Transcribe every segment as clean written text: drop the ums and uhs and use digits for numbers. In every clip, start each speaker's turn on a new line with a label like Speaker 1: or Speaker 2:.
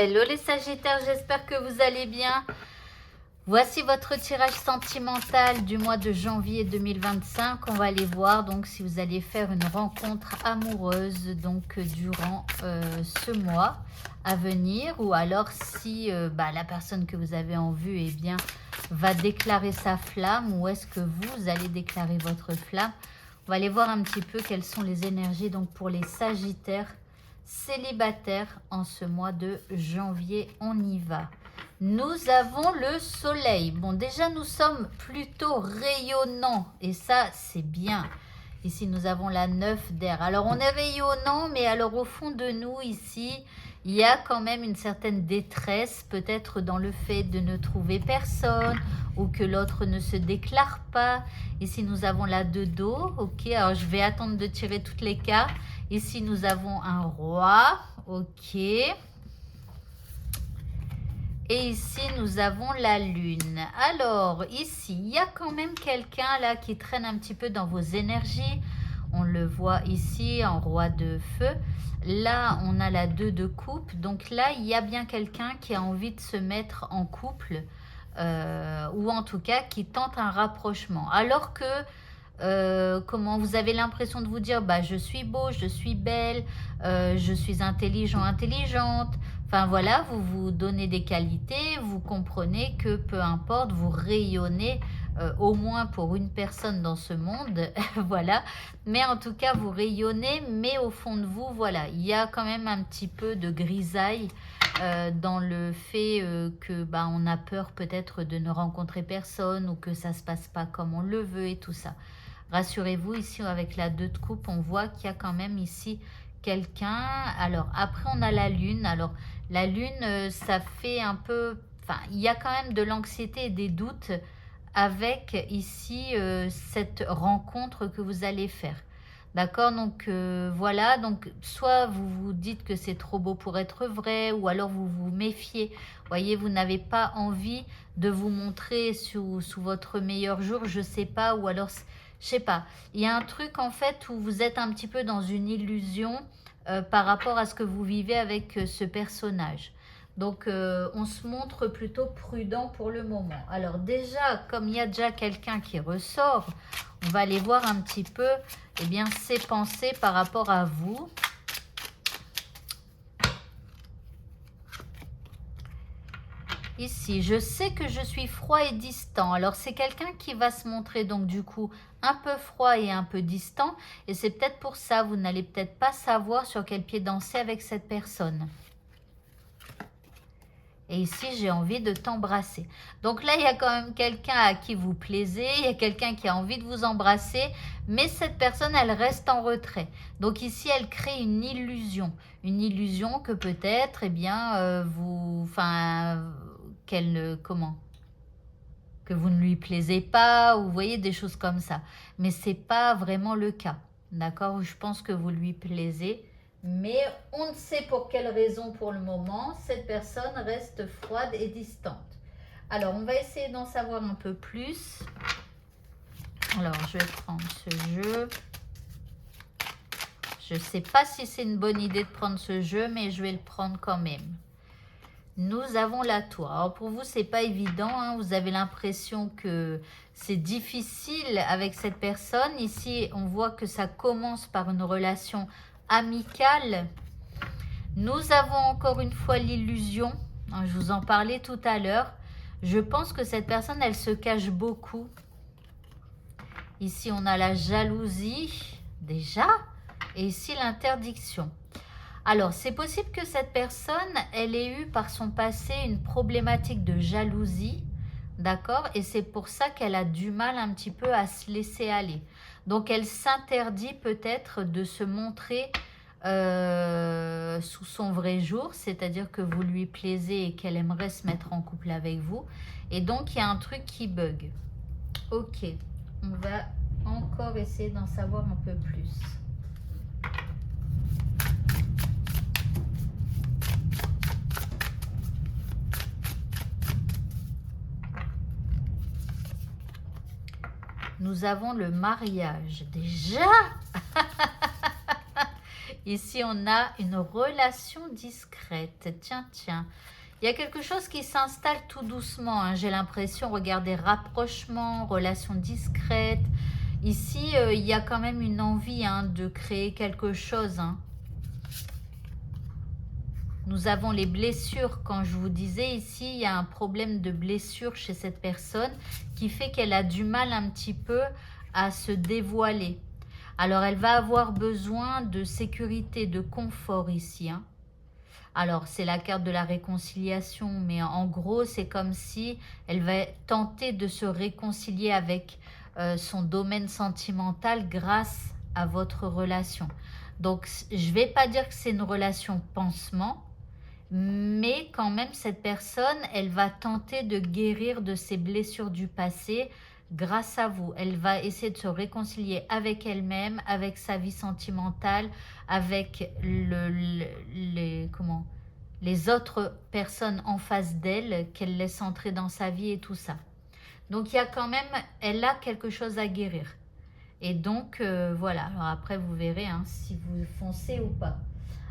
Speaker 1: Hello les Sagittaires, j'espère que vous allez bien. Voici votre tirage sentimental du mois de janvier 2025. On va aller voir donc si vous allez faire une rencontre amoureuse donc durant ce mois à venir, ou alors si la personne que vous avez en vue va déclarer sa flamme, ou est-ce que vous allez déclarer votre flamme. On va aller voir un petit peu quelles sont les énergies donc pour les Sagittaires célibataires en ce mois de janvier. On y va. Nous avons le soleil. Bon, déjà nous sommes plutôt rayonnants et ça c'est bien. Ici nous avons la 9 d'air. Alors on est rayonnant, mais alors au fond de nous ici il y a quand même une certaine détresse, peut-être dans le fait de ne trouver personne ou que l'autre ne se déclare pas. Ici nous avons la 2 d'eau. Ok, alors je vais attendre de tirer toutes les cartes. Ici nous avons un roi. Ok. Et ici, nous avons la lune. Alors, ici, il y a quand même quelqu'un là qui traîne un petit peu dans vos énergies. On le voit ici en roi de feu. Là, on a la 2 de coupe. Donc là, il y a bien quelqu'un qui a envie de se mettre en couple. Ou en tout cas, qui tente un rapprochement. Alors que... comment vous avez l'impression de vous dire je suis beau, je suis belle, je suis intelligent, intelligente. Enfin voilà, vous vous donnez des qualités, vous comprenez que peu importe, vous rayonnez au moins pour une personne dans ce monde, voilà. Mais en tout cas, vous rayonnez, mais au fond de vous, voilà, il y a quand même un petit peu de grisaille dans le fait que on a peur peut-être de ne rencontrer personne ou que ça se passe pas comme on le veut et tout ça. Rassurez-vous, ici avec la 2 de coupe, on voit qu'il y a quand même ici quelqu'un. Alors après on a la lune. Alors la lune, ça fait un peu... Enfin, il y a quand même de l'anxiété et des doutes avec ici cette rencontre que vous allez faire. D'accord, donc voilà, donc soit vous vous dites que c'est trop beau pour être vrai, ou alors vous vous méfiez. Vous voyez, vous n'avez pas envie de vous montrer sous votre meilleur jour, je sais pas, ou alors, je sais pas. Il y a un truc en fait où vous êtes un petit peu dans une illusion par rapport à ce que vous vivez avec ce personnage. Donc, on se montre plutôt prudent pour le moment. Alors déjà, comme il y a déjà quelqu'un qui ressort, on va aller voir un petit peu ses pensées par rapport à vous. Ici, je sais que je suis froid et distant. Alors, c'est quelqu'un qui va se montrer donc du coup un peu froid et un peu distant. Et c'est peut-être pour ça, vous n'allez peut-être pas savoir sur quel pied danser avec cette personne. Et ici, j'ai envie de t'embrasser. Donc là, il y a quand même quelqu'un à qui vous plaisez. Il y a quelqu'un qui a envie de vous embrasser. Mais cette personne, elle reste en retrait. Donc ici, elle crée une illusion. Une illusion que peut-être, qu'elle ne... Comment ? Que vous ne lui plaisez pas. Ou vous voyez, des choses comme ça. Mais ce n'est pas vraiment le cas. D'accord ? Je pense que vous lui plaisez. Mais on ne sait pour quelle raison pour le moment, cette personne reste froide et distante. Alors, on va essayer d'en savoir un peu plus. Alors, je vais prendre ce jeu. Je ne sais pas si c'est une bonne idée de prendre ce jeu, mais je vais le prendre quand même. Nous avons la tour. Alors, pour vous, ce n'est pas évident. Hein. Vous avez l'impression que c'est difficile avec cette personne. Ici, on voit que ça commence par une relation amicale. Nous avons encore une fois l'illusion, je vous en parlais tout à l'heure. Je pense que cette personne, elle se cache beaucoup. Ici, on a la jalousie, déjà, et ici, l'interdiction. Alors, c'est possible que cette personne, elle ait eu par son passé une problématique de jalousie, d'accord? Et c'est pour ça qu'elle a du mal un petit peu à se laisser aller. Donc, elle s'interdit peut-être de se montrer sous son vrai jour, c'est-à-dire que vous lui plaisez et qu'elle aimerait se mettre en couple avec vous. Et donc, il y a un truc qui bug. Ok, on va encore essayer d'en savoir un peu plus. Nous avons le mariage. Déjà Ici, on a une relation discrète. Tiens, tiens. Il y a quelque chose qui s'installe tout doucement. Hein. J'ai l'impression, regardez, rapprochement, relation discrète. Ici, il y a quand même une envie de créer quelque chose. Nous avons les blessures. Quand je vous disais ici, il y a un problème de blessure chez cette personne qui fait qu'elle a du mal un petit peu à se dévoiler. Alors, elle va avoir besoin de sécurité, de confort ici. Alors, c'est la carte de la réconciliation, mais en gros, c'est comme si elle va tenter de se réconcilier avec son domaine sentimental grâce à votre relation. Donc, je ne vais pas dire que c'est une relation pansement, mais quand même, cette personne, elle va tenter de guérir de ses blessures du passé grâce à vous. Elle va essayer de se réconcilier avec elle-même, avec sa vie sentimentale, avec les autres personnes en face d'elle qu'elle laisse entrer dans sa vie et tout ça. Donc, il y a quand même, elle a quelque chose à guérir. Et donc, voilà. Alors après, vous verrez si vous foncez ou pas.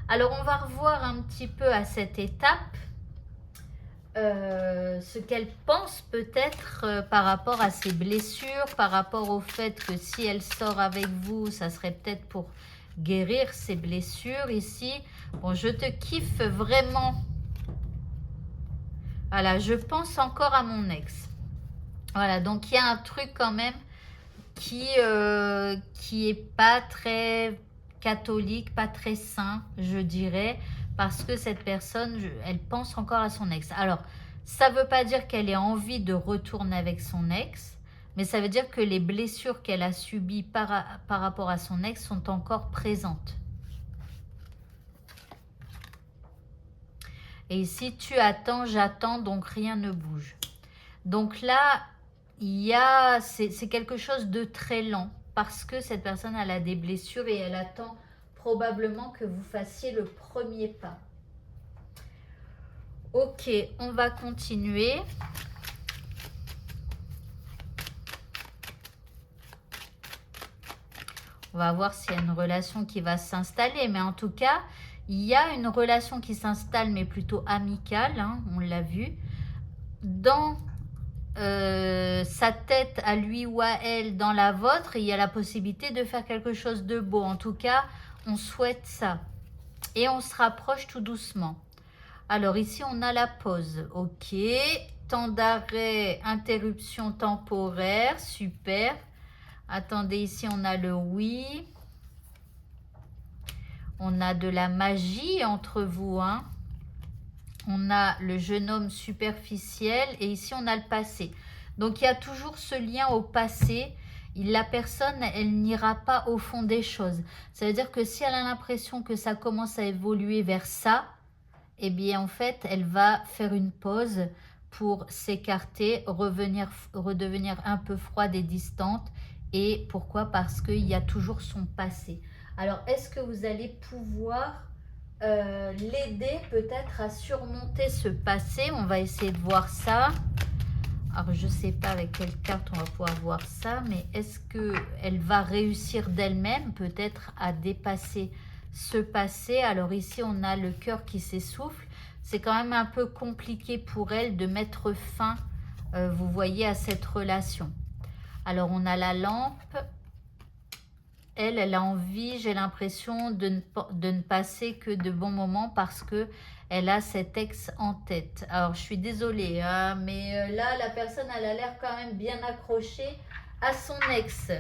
Speaker 1: Alors, on va revoir un petit peu à cette étape ce qu'elle pense peut-être par rapport à ses blessures, par rapport au fait que si elle sort avec vous, ça serait peut-être pour guérir ses blessures ici. Bon, je te kiffe vraiment. Voilà, je pense encore à mon ex. Voilà, donc il y a un truc quand même qui est pas très catholique, pas très sain, je dirais, parce que cette personne, elle pense encore à son ex. Alors, ça ne veut pas dire qu'elle ait envie de retourner avec son ex, mais ça veut dire que les blessures qu'elle a subies par rapport à son ex sont encore présentes. Et ici, tu attends, j'attends, donc rien ne bouge. Donc là, c'est quelque chose de très lent parce que cette personne elle a des blessures et elle attend probablement que vous fassiez le premier pas. Ok, on va continuer. On va voir s'il y a une relation qui va s'installer, mais en tout cas, il y a une relation qui s'installe, mais plutôt amicale, on l'a vu. Dans sa tête à lui ou à elle, dans la vôtre, il y a la possibilité de faire quelque chose de beau. En tout cas, on souhaite ça. Et on se rapproche tout doucement. Alors ici, on a la pause. Ok. Temps d'arrêt, interruption temporaire. Super. Attendez, ici, on a le oui. On a de la magie entre vous. On a le jeune homme superficiel. Et ici, on a le passé. Donc, il y a toujours ce lien au passé. La personne, elle n'ira pas au fond des choses. Ça veut dire que si elle a l'impression que ça commence à évoluer vers ça, eh bien, en fait, elle va faire une pause pour s'écarter, redevenir un peu froide et distante. Et pourquoi? Parce qu'il y a toujours son passé. Alors, est-ce que vous allez pouvoir l'aider peut-être à surmonter ce passé? On va essayer de voir ça. Alors, je ne sais pas avec quelle carte on va pouvoir voir ça, mais est-ce qu'elle va réussir d'elle-même peut-être à dépasser ce passé? Alors ici, on a le cœur qui s'essouffle. C'est quand même un peu compliqué pour elle de mettre fin, vous voyez, à cette relation. Alors, on a la lampe. Elle a envie, j'ai l'impression, de ne passer que de bons moments parce que elle a cet ex en tête. Alors, je suis désolée, mais là, la personne, elle a l'air quand même bien accrochée à son ex.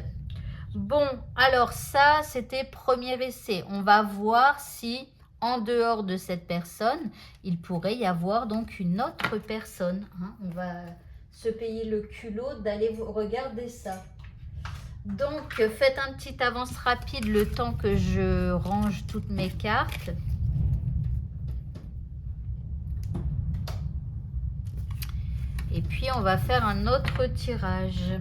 Speaker 1: Bon, alors ça, c'était premier essai. On va voir si, en dehors de cette personne, il pourrait y avoir donc une autre personne. On va se payer le culot d'aller regarder ça. Donc, faites un petit avance rapide le temps que je range toutes mes cartes. Et puis, on va faire un autre tirage.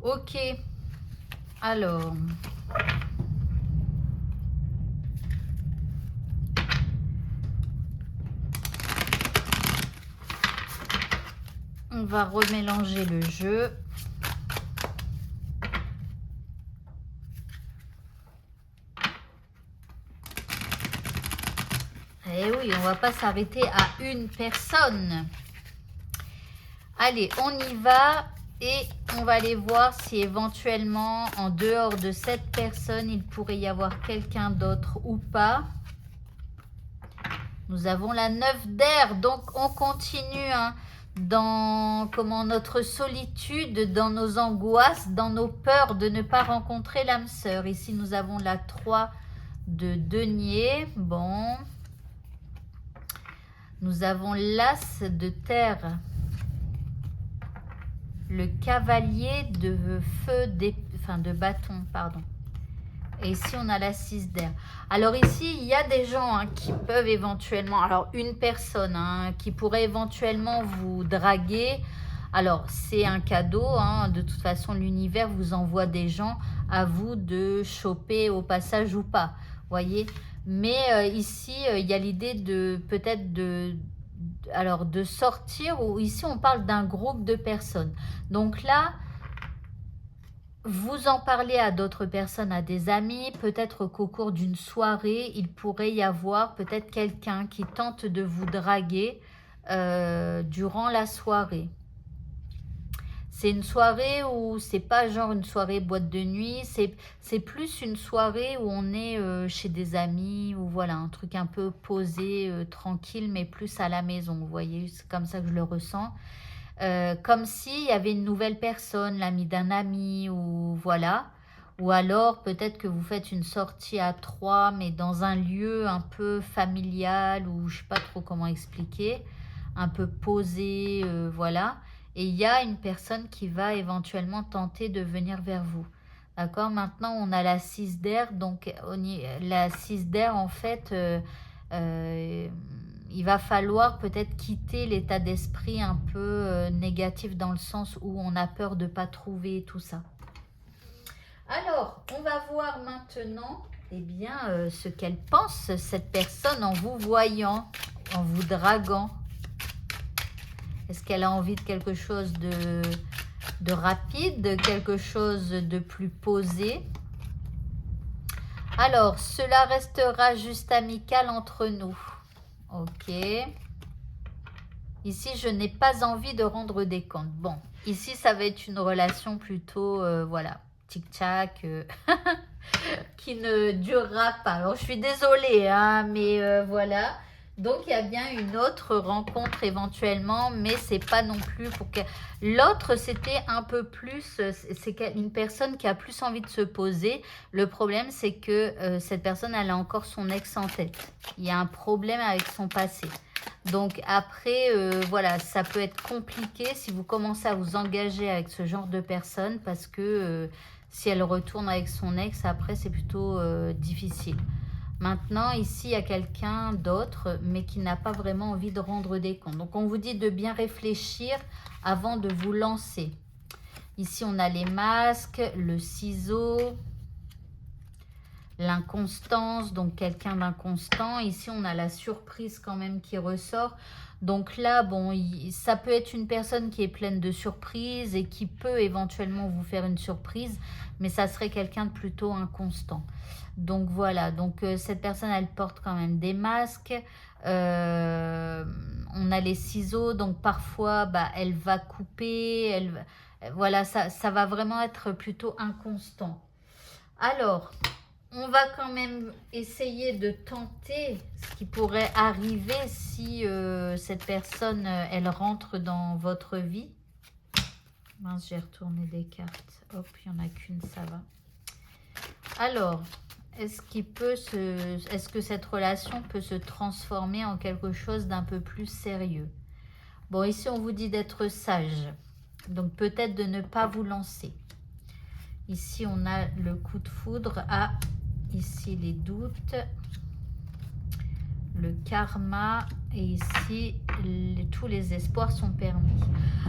Speaker 1: Ok, alors... On va remélanger le jeu. Eh oui, on va pas s'arrêter à une personne. Allez, on y va et on va aller voir si éventuellement, en dehors de cette personne, il pourrait y avoir quelqu'un d'autre ou pas. Nous avons la 9 d'air, donc on continue hein, dans notre solitude, dans nos angoisses, dans nos peurs de ne pas rencontrer l'âme sœur. Ici, nous avons la 3 de denier. Bon. Nous avons l'as de terre. Le cavalier de feu, de bâton, pardon. Et ici, on a la 6 d'air. Alors ici, il y a des gens hein, qui peuvent éventuellement... Alors, une personne hein, qui pourrait éventuellement vous draguer. Alors, c'est un cadeau. Hein, de toute façon, l'univers vous envoie des gens à vous de choper au passage ou pas. Voyez. Mais ici, il y a l'idée de peut-être de sortir. Ou ici, on parle d'un groupe de personnes. Donc là... Vous en parlez à d'autres personnes, à des amis, peut-être qu'au cours d'une soirée, il pourrait y avoir peut-être quelqu'un qui tente de vous draguer durant la soirée. C'est une soirée où c'est pas genre une soirée boîte de nuit, c'est plus une soirée où on est chez des amis, ou voilà, un truc un peu posé, tranquille, mais plus à la maison, vous voyez, c'est comme ça que je le ressens. Comme s'il y avait une nouvelle personne, l'ami d'un ami, ou voilà. Ou alors, peut-être que vous faites une sortie à 3, mais dans un lieu un peu familial, ou je sais pas trop comment expliquer, un peu posé, voilà. Et il y a une personne qui va éventuellement tenter de venir vers vous. D'accord? Maintenant, on a la 6 d'air. Donc, la 6 d'air, en fait... il va falloir peut-être quitter l'état d'esprit un peu négatif dans le sens où on a peur de ne pas trouver tout ça. Alors, on va voir maintenant eh bien, ce qu'elle pense, cette personne, en vous voyant, en vous draguant. Est-ce qu'elle a envie de quelque chose de rapide, quelque chose de plus posé? Alors, cela restera juste amical entre nous. Ok. Ici, je n'ai pas envie de rendre des comptes. Bon, ici, ça va être une relation plutôt, voilà, tic-tac, qui ne durera pas. Alors, je suis désolée, hein, mais voilà. Donc, il y a bien une autre rencontre éventuellement, mais c'est pas non plus pour que... L'autre, c'était un peu plus... C'est une personne qui a plus envie de se poser. Le problème, c'est que cette personne, elle a encore son ex en tête. Il y a un problème avec son passé. Donc après, voilà, ça peut être compliqué si vous commencez à vous engager avec ce genre de personne parce que si elle retourne avec son ex, après c'est plutôt difficile. Maintenant, ici, il y a quelqu'un d'autre, mais qui n'a pas vraiment envie de rendre des comptes. Donc on vous dit de bien réfléchir avant de vous lancer. Ici, on a les masques, le ciseau, l'inconstance, donc quelqu'un d'inconstant. Ici, on a la surprise quand même qui ressort. Donc là, bon, ça peut être une personne qui est pleine de surprises et qui peut éventuellement vous faire une surprise, mais ça serait quelqu'un de plutôt inconstant. Donc voilà, donc cette personne, elle porte quand même des masques. On a les ciseaux, donc parfois, bah, elle va couper. Voilà, ça va vraiment être plutôt inconstant. Alors... On va quand même essayer de tenter ce qui pourrait arriver si cette personne, elle rentre dans votre vie. Mince, j'ai retourné des cartes. Hop, il n'y en a qu'une, ça va. Alors, est-ce que cette relation peut se transformer en quelque chose d'un peu plus sérieux? Bon, ici, on vous dit d'être sage. Donc, peut-être de ne pas vous lancer. Ici, on a le coup de foudre à... Ici, les doutes, le karma et ici, tous les espoirs sont permis.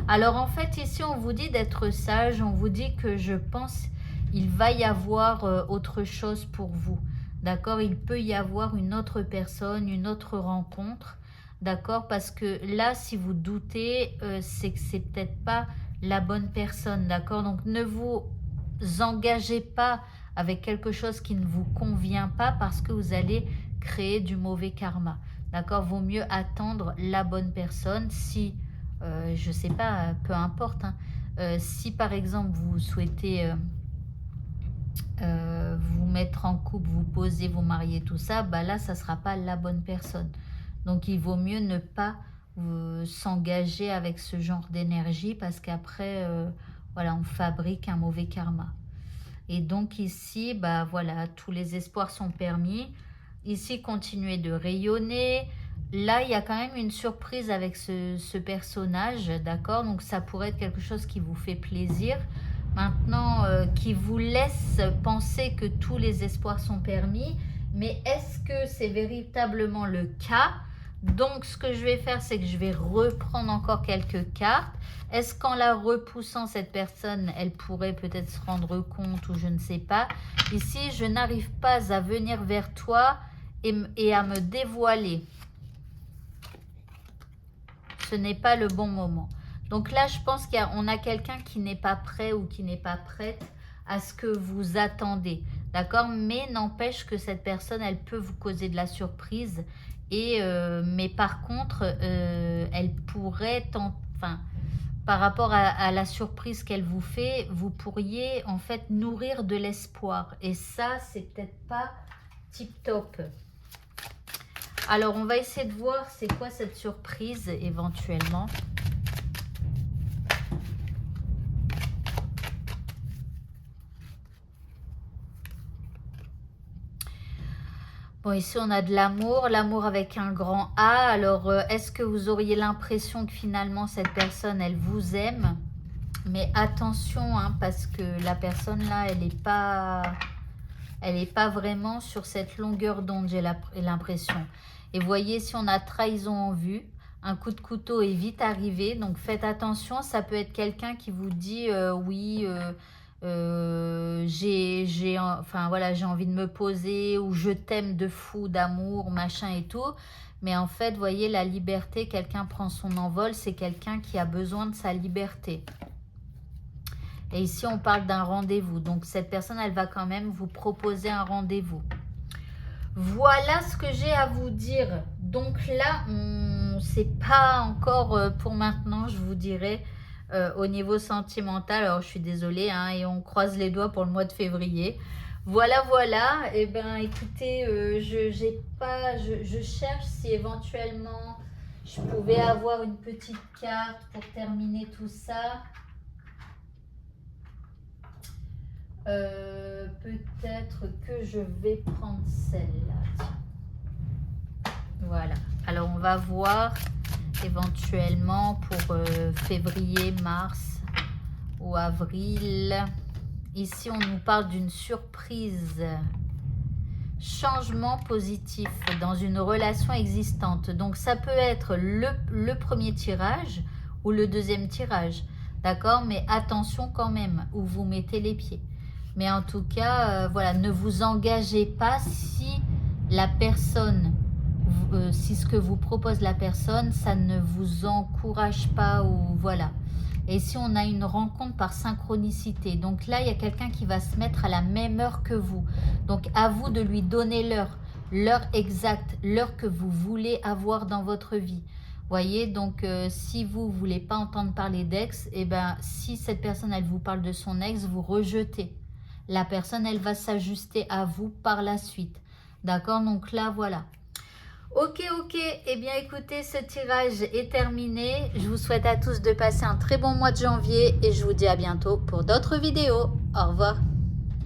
Speaker 1: Alors en fait ici on vous dit d'être sage, on vous dit que je pense il va y avoir autre chose pour vous. D'accord, il peut y avoir une autre personne, une autre rencontre. D'accord, parce que là si vous doutez, c'est que c'est peut-être pas la bonne personne. D'accord, donc ne vous engagez pas avec quelque chose qui ne vous convient pas parce que vous allez créer du mauvais karma. D'accord, vaut mieux attendre la bonne personne. Si, je sais pas, peu importe, hein, si par exemple vous souhaitez vous mettre en couple, vous poser, vous marier, tout ça, bah là ça sera pas la bonne personne. Donc il vaut mieux ne pas s'engager avec ce genre d'énergie parce qu'après voilà, on fabrique un mauvais karma. Et donc ici, bah voilà, tous les espoirs sont permis. Ici, continuez de rayonner. Là, il y a quand même une surprise avec ce personnage, d'accord? Donc ça pourrait être quelque chose qui vous fait plaisir. Maintenant, qui vous laisse penser que tous les espoirs sont permis. Mais est-ce que c'est véritablement le cas? Donc, ce que je vais faire, c'est que je vais reprendre encore quelques cartes. Est-ce qu'en la repoussant, cette personne, elle pourrait peut-être se rendre compte ou je ne sais pas. Ici, je n'arrive pas à venir vers toi et à me dévoiler. Ce n'est pas le bon moment. Donc là, je pense qu'on a quelqu'un qui n'est pas prêt ou qui n'est pas prête à ce que vous attendez. D'accord? Mais n'empêche que cette personne, elle peut vous causer de la surprise. Et, mais par contre, elle pourrait, enfin, par rapport à la surprise qu'elle vous fait, vous pourriez en fait nourrir de l'espoir. Et ça, c'est peut-être pas tip top. Alors, on va essayer de voir c'est quoi cette surprise éventuellement. Bon, ici, on a de l'amour, l'amour avec un grand A. Alors, est-ce que vous auriez l'impression que finalement, cette personne, elle vous aime? Mais attention, hein, parce que la personne là, elle n'est pas vraiment sur cette longueur d'onde, j'ai l'impression. Et voyez, si on a trahison en vue, un coup de couteau est vite arrivé. Donc, faites attention, ça peut être quelqu'un qui vous dit oui... enfin voilà, j'ai envie de me poser ou je t'aime de fou d'amour machin et tout, mais en fait voyez la liberté, quelqu'un prend son envol, c'est quelqu'un qui a besoin de sa liberté. Et ici on parle d'un rendez-vous, donc cette personne elle va quand même vous proposer un rendez-vous. Voilà ce que j'ai à vous dire. Donc là c'est pas encore pour maintenant, je vous dirais. Au niveau sentimental, alors je suis désolée, hein, et on croise les doigts pour le mois de février. Voilà, voilà. Et ben, écoutez, je cherche si éventuellement je pouvais avoir une petite carte pour terminer tout ça. Peut-être que je vais prendre celle-là. Voilà. Alors, on va voir éventuellement pour février, mars ou avril. Ici, on nous parle d'une surprise. Changement positif dans une relation existante. Donc, ça peut être le premier tirage ou le deuxième tirage. D'accord? Mais attention quand même où vous mettez les pieds. Mais en tout cas, voilà, ne vous engagez pas si la personne... si ce que vous propose la personne, ça ne vous encourage pas ou voilà. Et si on a une rencontre par synchronicité, donc là, il y a quelqu'un qui va se mettre à la même heure que vous. Donc, à vous de lui donner l'heure exacte, l'heure que vous voulez avoir dans votre vie. Voyez, donc si vous ne voulez pas entendre parler d'ex, et ben si cette personne, elle vous parle de son ex, vous rejetez. La personne, elle va s'ajuster à vous par la suite. D'accord? Donc là, voilà. Ok, eh bien écoutez, ce tirage est terminé. Je vous souhaite à tous de passer un très bon mois de janvier et je vous dis à bientôt pour d'autres vidéos. Au revoir.